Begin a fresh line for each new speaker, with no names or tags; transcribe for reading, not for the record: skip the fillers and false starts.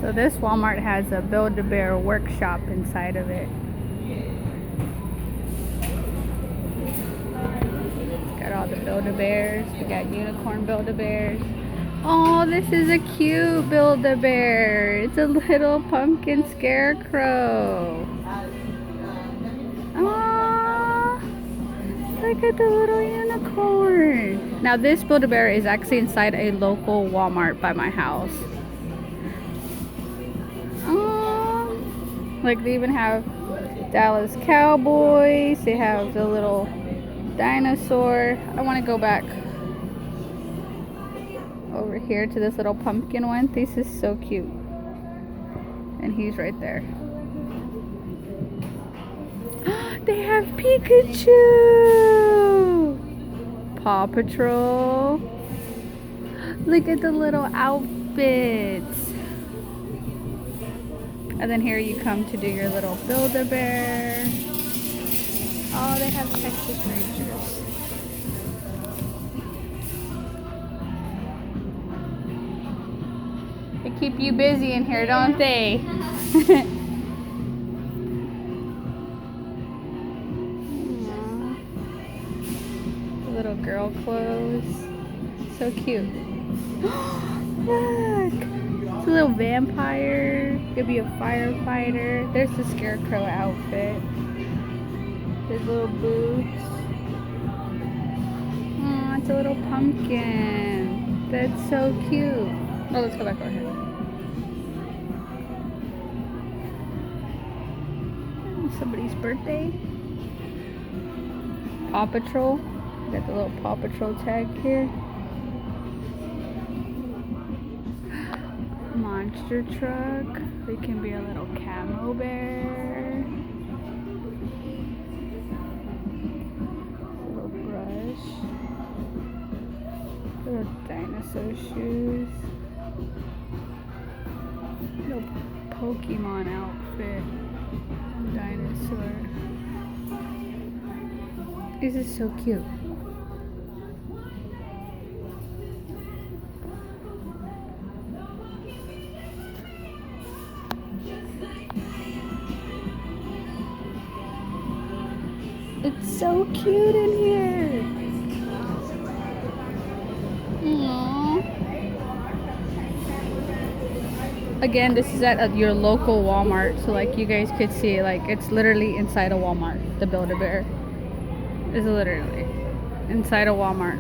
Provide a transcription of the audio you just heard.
So this Walmart has a Build-A-Bear workshop inside of it. Got all the Build-A-Bears. We got unicorn Build-A-Bears. Oh, this is a cute Build-A-Bear. It's a little pumpkin scarecrow. Oh, look at the little unicorn. Now this Build-A-Bear is actually inside a local Walmart by my house. Oh, like they even have Dallas Cowboys. They have the little dinosaur. I want to go back over here to this little pumpkin one. This is so cute. And he's right there. They have Pikachu! Paw Patrol. Look at the little outfits. And then here you come to do your little Build-A-Bear. Oh, they have Texas Rangers. They keep you busy in here, don't they? Little girl clothes. So cute. Look! It's a little vampire. Could be a firefighter. There's the scarecrow outfit. His little boots. Oh, it's a little pumpkin. That's so cute. Oh, let's go back over here. Somebody's birthday. Paw Patrol. Got the little Paw Patrol tag here. Monster truck. They can be a little camo bear. Little brush. Little dinosaur shoes. Little Pokemon outfit. Dinosaur. This is so cute. It's so cute in here. Aww. Again, this is at your local Walmart, so like you guys could see, like it's literally inside a Walmart. The Build-A-Bear is literally inside a Walmart.